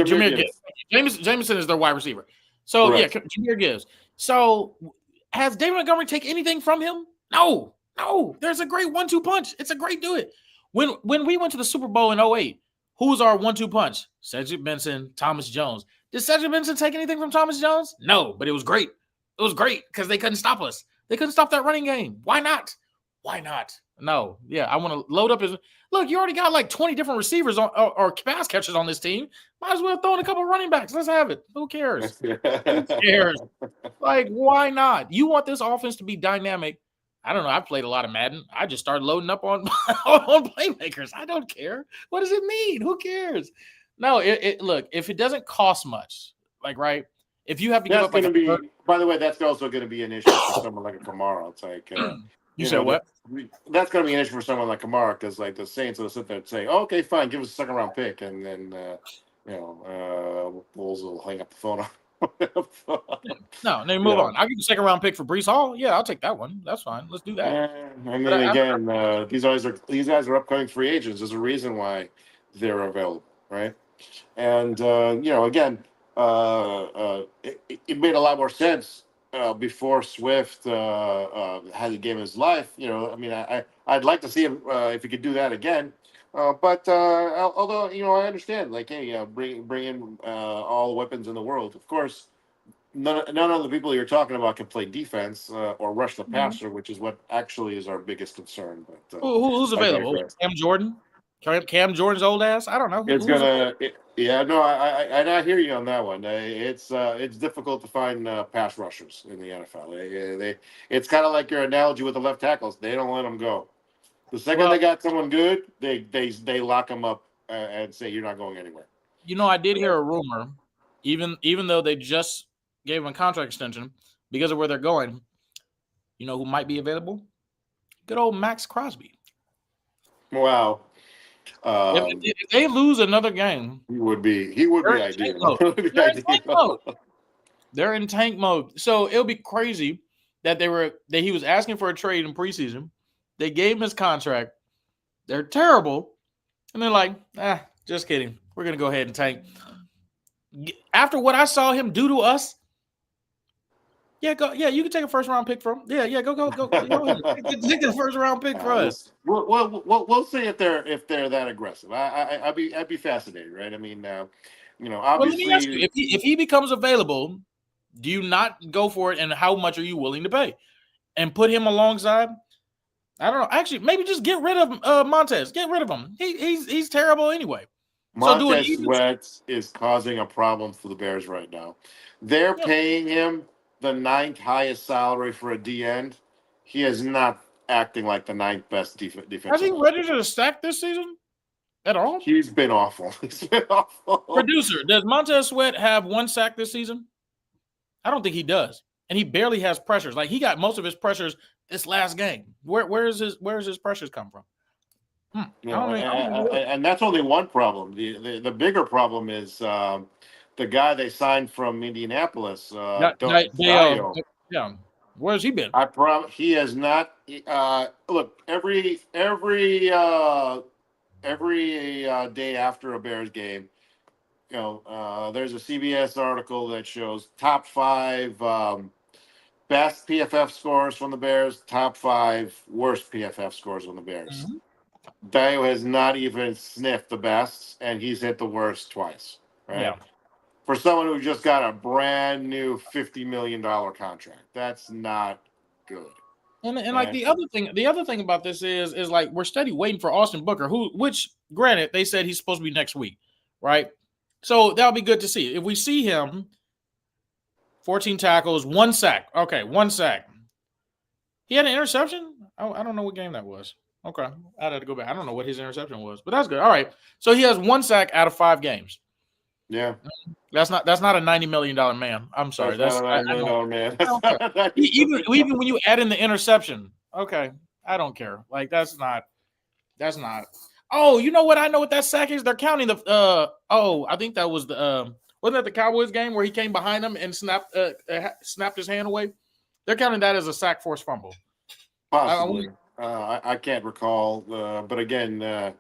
Gibbs. Jameson is their wide receiver. So, correct. Jameer Gibbs. So, has David Montgomery take anything from him? No. There's a great 1-2 punch. It's a great do it. When we went to the Super Bowl in 2008, who's our 1-2 punch? Cedric Benson, Thomas Jones. Did Cedric Benson take anything from Thomas Jones? No, but it was great. It was great because they couldn't stop us. They couldn't stop that running game. Why not? No. Yeah, I want to load up his. Look, you already got like 20 different receivers or pass catchers on this team. Might as well throw in a couple of running backs. Let's have it. Who cares? Like, why not? You want this offense to be dynamic. I don't know. I've played a lot of Madden. I just started loading up on playmakers. I don't care. What does it mean? Who cares? No, look, if it doesn't cost much, like, right, if you have to give up by the way, that's also going to be an issue for someone like a Kamara. It's like You said what? That's going to be an issue for someone like Kamara because like the Saints will sit there and say, oh, "Okay, fine, give us a second round pick," and then Bulls will hang up the phone. No, then move on. I'll give you a second round pick for Brees Hall. Yeah, I'll take that one. That's fine. Let's do that. I mean, again, these guys are upcoming free agents. There's a reason why they're available, right? And again, it made a lot more sense before Swift had the game of his life. I mean, I'd like to see him if he could do that again. But although I understand, like, hey, bring in all the weapons in the world. Of course, none of the people you're talking about can play defense or rush the passer, which is what actually is our biggest concern. But who's available? Cam Jordan. Cam Jordan's old ass. I don't know. I hear you on that one. It's difficult to find pass rushers in the NFL. It's kind of like your analogy with the left tackles. They don't let them go. The second they got someone good, they lock them up and say you're not going anywhere. I did hear a rumor, even though they just gave him a contract extension because of where they're going. You know who might be available? Good old Max Crosby. Wow. If they lose another game, he would be ideal. They're in tank mode. So it'll be crazy that he was asking for a trade in preseason. They gave him his contract. They're terrible. And they're like, just kidding. We're going to go ahead and tank. After what I saw him do to us, you can take a first round pick from him. Go ahead. Take the first round pick for us. We'll see if they're that aggressive. I'd be fascinated, right? I mean, obviously. Well, let me ask you, if he becomes available, do you not go for it, and how much are you willing to pay? And put him alongside? I don't know. Actually, maybe just get rid of Montez. Get rid of him. He's terrible anyway. Montez Sweat is causing a problem for the Bears right now. They're paying him the 9th highest salary for a D end. He is not acting like the 9th best defense. Has he registered a sack this season at all? He's been awful. Producer, does Montez Sweat have 1 sack this season? I don't think he does. And he barely has pressures. Like, he got most of his pressures this last game. Where is his pressures come from? And that's only one problem. The bigger problem is the guy they signed from Indianapolis. Yeah. Where's he been? I promise he has not. Look, every day after a Bears game, there's a CBS article that shows top 5 best PFF scores from the Bears, top 5 worst PFF scores from the Bears. Mm-hmm. Dio has not even sniffed the best, and he's hit the worst twice. Right? Yeah. For someone who just got a brand new $50 million contract, that's not good. And like the other thing about this is like we're steady waiting for Austin Booker, which granted they said he's supposed to be next week, right? So that'll be good to see. If we see him, 14 tackles, 1 sack. Okay, 1 sack. He had an interception? I don't know what game that was. Okay, I'd have to go back. I don't know what his interception was, but that's good. All right, so he has 1 sack out of 5 games. Yeah, that's not a $90 million man. I'm sorry, that's not a $90 million man. even when you add in the interception, okay, I don't care. Like that's not. Oh, you know what? I know what that sack is. They're counting the. I think that was the. Wasn't that the Cowboys game where he came behind them and snapped his hand away? They're counting that as a sack force fumble. Possibly. I can't recall, but again,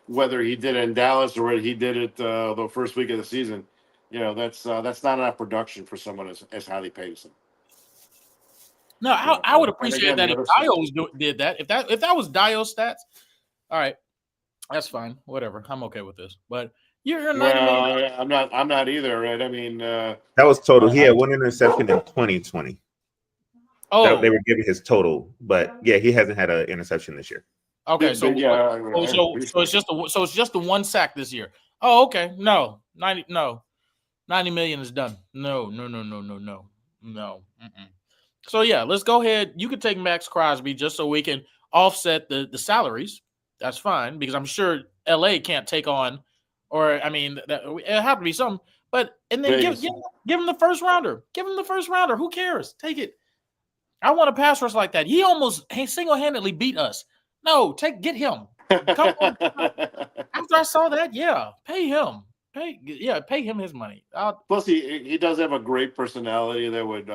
whether he did it in Dallas or whether he did it the first week of the season, that's not enough production for someone as highly paid as him. No, I would appreciate that if Dio did that. If that was Dio's stats, all right, that's fine. Whatever, I'm okay with this. But you're not. I'm not either. Right? I mean, that was total. He had 1 interception in 2020. Oh, they were giving his total, but yeah, he hasn't had an interception this year. Okay, so it's just the 1 sack this year. Oh, okay. No, 90 million is done. No. So yeah, let's go ahead. You could take Max Crosby just so we can offset the salaries. That's fine because I'm sure LA can't take on, or I mean, it have to be something. But and then give him the first rounder. Give him the first rounder. Who cares? Take it. I want a pass rush like that. He almost single-handedly beat us. No, get him. Come on. After I saw that, yeah, pay him. Pay him his money. Plus, he does have a great personality that would.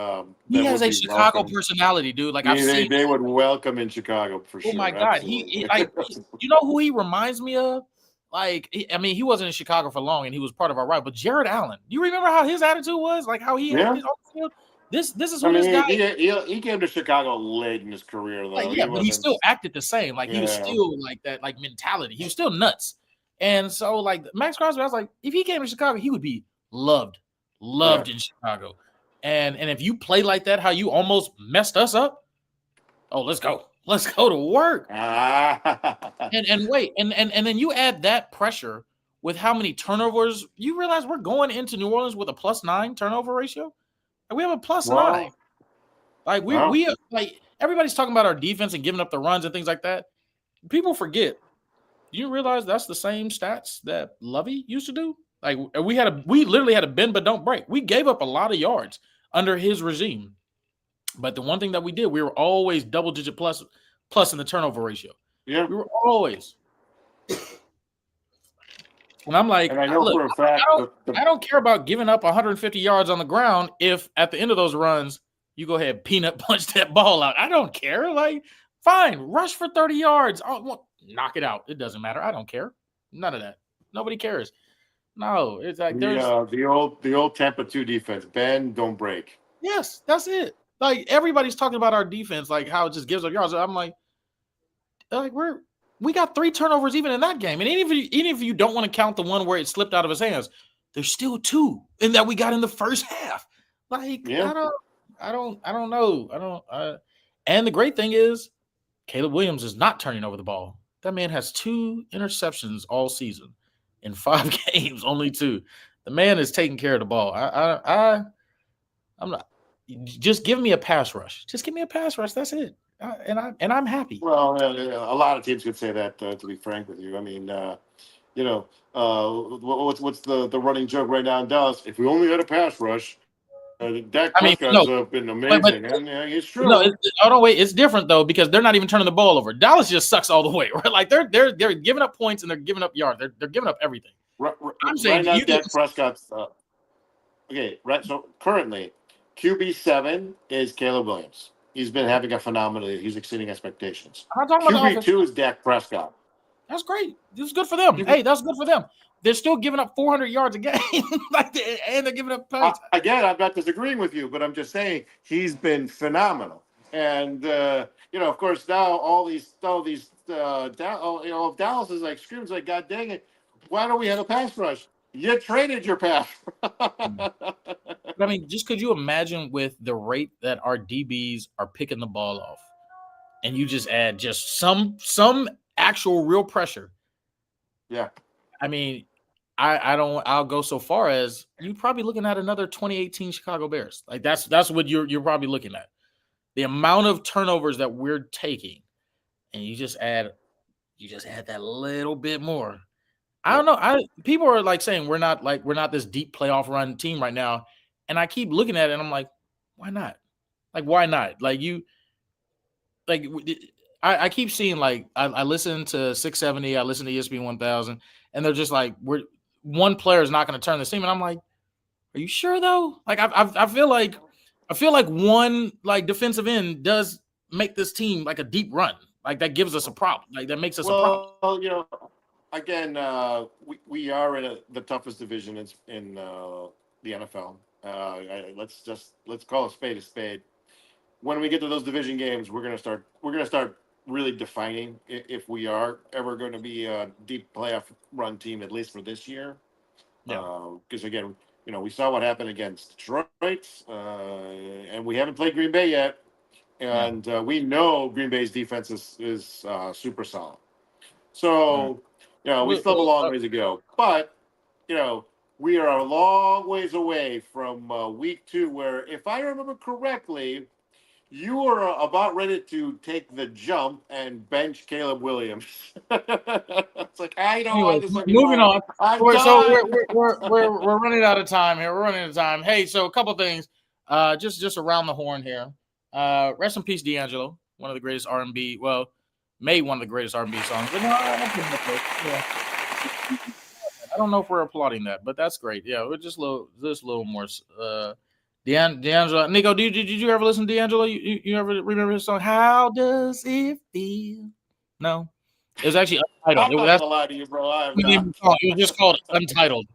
He That has would a be Chicago welcomed. personality, dude. Like I've They, seen. they would welcome in Chicago for Oh sure. my God, Absolutely. you know who he reminds me of? Like, he wasn't in Chicago for long, and he was part of our rival. But Jared Allen, do you remember how his attitude was? Like how he Yeah. acted on the field. This is I who mean, this guy. he came to Chicago late in his career, though. Like, yeah, but he wasn't. still acted the same. Like he was Yeah. still like that, like mentality. He was still nuts. And so, like Max Crosby, I was like, if he came to Chicago, he would be loved in Chicago. And if you play like that, how you almost messed us up. Oh, let's go to work. And wait, and then you add that pressure with how many turnovers. You realize we're going into New Orleans with a +9 turnover ratio. And we have a +9. Wow. Like we like everybody's talking about our defense and giving up the runs and things like that. People forget. You realize that's the same stats that Lovey used to do? Like we literally had a bend but don't break. We gave up a lot of yards under his regime. But the one thing that we did, we were always double-digit plus in the turnover ratio. Yeah. We were always. And I'm like, And I know for a fact I don't care about giving up 150 yards on the ground if at the end of those runs you go ahead and peanut punch that ball out. I don't care. Like, fine, rush for 30 yards. Oh, knock it out. It doesn't matter. I don't care. None of that. Nobody cares. No, it's like the old Tampa 2 defense. Bend, don't break. Yes, that's it. Like everybody's talking about our defense, like how it just gives up yards. I'm like we got 3 turnovers even in that game, and even if you don't want to count the one where it slipped out of his hands, there's still 2 in that we got in the first half. Like I don't know. And the great thing is, Caleb Williams is not turning over the ball. That man has 2 interceptions all season in 5 games, only 2. The man is taking care of the ball. I'm not. Just give me a pass rush. Just give me a pass rush. That's it. And I'm happy. Well, a lot of teams could say that. To be frank with you, I mean, what's the running joke right now in Dallas? If we only had a pass rush, Dak Prescott's been amazing, and it's true. No, wait, it's different though because they're not even turning the ball over. Dallas just sucks all the way, right? Like they're giving up points and they're giving up yards. They're giving up everything. I'm saying right now, Dak Prescott's okay. Right, so currently. QB7 is Caleb Williams. He's been having a phenomenal year. He's exceeding expectations. QB2 is Dak Prescott. That's great. This is good for them. Hey, that's good for them. They're still giving up 400 yards a game, and they're giving up points. Again, I'm not disagreeing with you, but I'm just saying he's been phenomenal. And of course, now all these if Dallas is like screams like, God dang it, why don't we have a pass rush? You traded your pass. I mean, just could you imagine with the rate that our DBs are picking the ball off, and you just add just some actual real pressure? Yeah. I mean, I'll go so far as you probably looking at another 2018 Chicago Bears. Like that's what you're probably looking at. The amount of turnovers that we're taking, and you just add that little bit more. I don't know. People are like saying we're not this deep playoff run team right now, and I keep looking at it and I'm like, why not? Like why not? Like I keep seeing like I listen to 670, I listen to ESPN 1000, and they're just like one player is not going to turn this team, and I'm like, are you sure though? Like I feel like one like defensive end does make this team like a deep run, like that gives us a problem, like that makes us a problem. Well, again, we are in the toughest division in the NFL. Let's call a spade. When we get to those division games, we're gonna start really defining if we are ever going to be a deep playoff run team, at least for this year. Because again, we saw what happened against Detroit, and we haven't played Green Bay yet, and we know Green Bay's defense is super solid. So. We still have a long ways to go, but we are a long ways away from week 2, where, if I remember correctly, you are about ready to take the jump and bench Caleb Williams. It's like I don't want this. Moving on. We're running out of time here. Hey, so a couple things, just around the horn here. Rest in peace, D'Angelo, one of the greatest R&B. Well, made one of the greatest R&B songs. But no, I don't know if we're applauding that, but that's great. Yeah, we're just a little more. D'Angelo, Nico, did you ever listen to D'Angelo? You ever remember his song? How does it feel? No, it was actually untitled. I'm not gonna lie to you, bro. I have not. It was just called Untitled.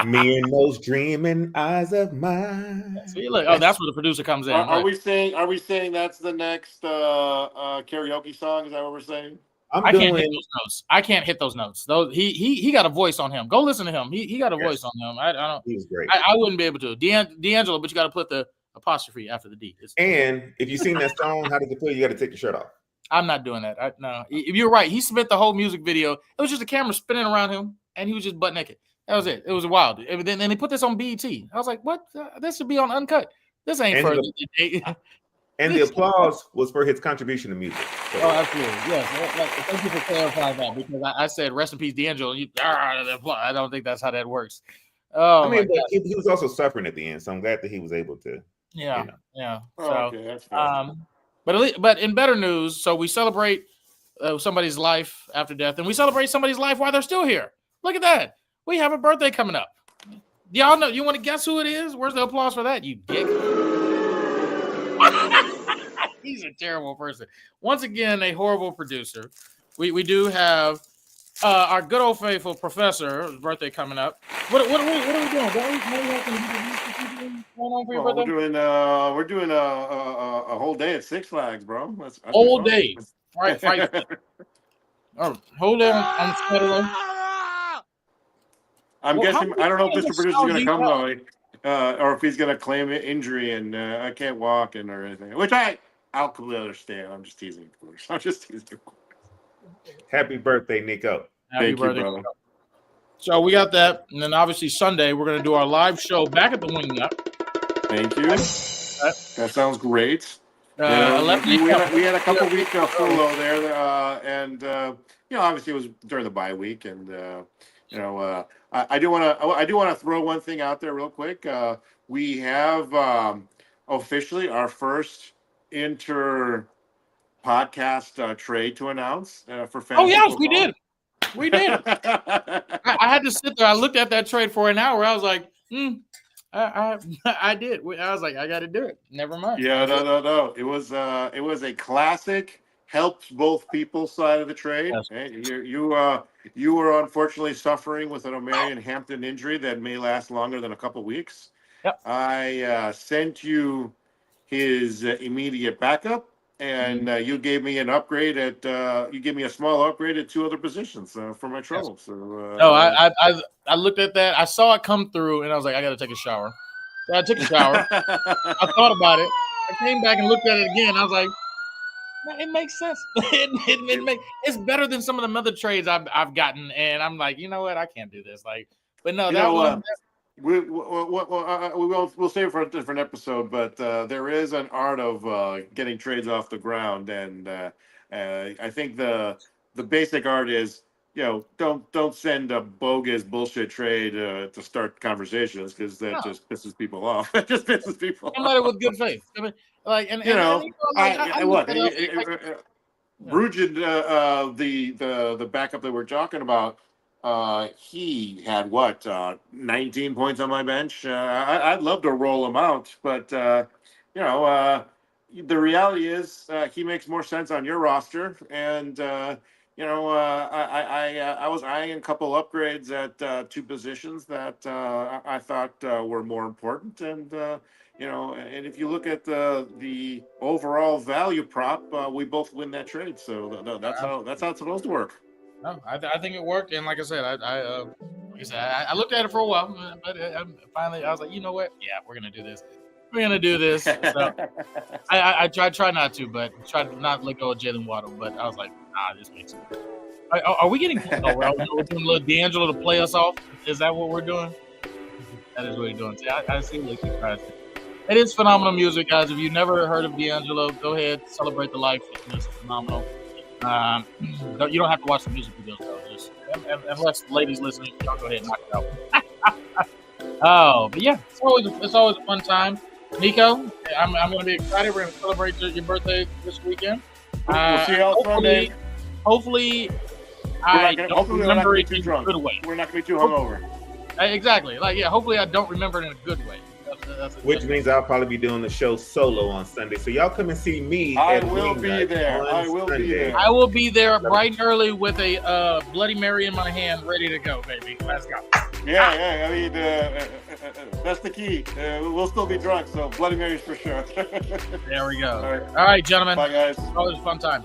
Me and those dreaming eyes of mine. See, look, that's where the producer comes in. Are we saying that's the next karaoke song? Is that what we're saying? I can't hit those notes. I can't hit those notes. Those he got a voice on him. Go listen to him. He got a voice on him. I don't. He's great. I wouldn't be able to. D'Angelo, but you got to put the apostrophe after the D. And if you've seen that song, How Does It Feel? You got to take your shirt off. I'm not doing that. No, you're right. He spent the whole music video. It was just a camera spinning around him, and he was just butt naked. That was it. It was wild. And then they put this on BET. I was like, what? This should be on Uncut. This ain't for And the applause was for his contribution to music. So. Oh, absolutely. Yes. Thank you for clarifying that, because I said rest in peace, D'Angelo. I don't think that's how that works. Oh, I mean, but he was also suffering at the end, so I'm glad that he was able to. Yeah. So, okay, that's fine. But in better news, so we celebrate somebody's life after death, and we celebrate somebody's life while they're still here. Look at that. We have a birthday coming up. Y'all know? You want to guess who it is? Where's the applause for that, you dick? He's a terrible person. Once again, a horrible producer. We do have our good old faithful professor's birthday coming up. What are we doing? We're doing a whole day at Six Flags, bro. That's whole day. Right. Whole day on Saturday. I'm guessing. I don't know if Mr. Producer's going to come though, or if he's going to claim an injury and I can't walk or anything. Which I'll completely understand. I'm just teasing, of course. Happy birthday, Nico. Thank you, brother. So we got that, and then obviously Sunday we're going to do our live show back at the Wing Nut. Thank you. That sounds great. We had a couple week furlough there, and obviously it was during the bye week, and I do want to throw one thing out there real quick. We have officially our first podcast trade to announce for fans. Oh yes, we did. I had to sit there. I looked at that trade for an hour. I was like, I did. I was like, I got to do it. Never mind. Yeah, no. It was a classic. Helps both people's side of the trade. Yes. You were unfortunately suffering with an Omarion Hampton injury that may last longer than a couple weeks. Yep. I sent you his immediate backup, and you gave me an upgrade you gave me a small upgrade at two other positions for my trouble. Yes. So I looked at that. I saw it come through, and I was like, I got to take a shower. So I took a shower. I thought about it. I came back and looked at it again. I was like, it makes sense. It's better than some of the other trades I've gotten, and I'm like, you know what? I can't do this. But no, we'll save it for a different episode. But there is an art of getting trades off the ground, and I think the basic art is, don't send a bogus bullshit trade to start conversations, because that just pisses people off. It just pisses people off. Somebody with good faith. I mean, Bruggen, the backup that we're talking about, he had 19 points on my bench. I'd love to roll him out, but the reality is he makes more sense on your roster, and I was eyeing a couple upgrades at two positions that I thought were more important, and and if you look at the overall value prop, we both win that trade. So that's how it's supposed to work. No, I think it worked, and like I said, I looked at it for a while, but finally I was like, you know what? Yeah, we're gonna do this. So I try not to, but try to not let go of Jalen Waddle. But I was like, this makes sense. Are we getting? We're doing a little D'Angelo to play us off. Is that what we're doing? That is what we're doing. See, I see what you trying to say. It is phenomenal music, guys. If you've never heard of D'Angelo, go ahead, celebrate the life. It's phenomenal. You don't have to watch the music videos, though. Just unless ladies listening, y'all go ahead and knock it out. But yeah, it's always a fun time. Nico, I'm going to be excited. We're going to celebrate your birthday this weekend. We'll see you all Sunday. Hopefully, I don't remember it in a drunk. good way. We're not going to be too hungover. Exactly. Hopefully I don't remember it in a good way. Which means I'll probably be doing the show solo on Sunday. So y'all come and see me. I at will be Wingnut there. on I will be Sunday. there. I will be there bright and early with a Bloody Mary in my hand, ready to go, baby. Let's go. Yeah. I mean, that's the key. We'll still be drunk, so Bloody Marys for sure. There we go. All right. All right, gentlemen. Bye, guys. Always a fun time.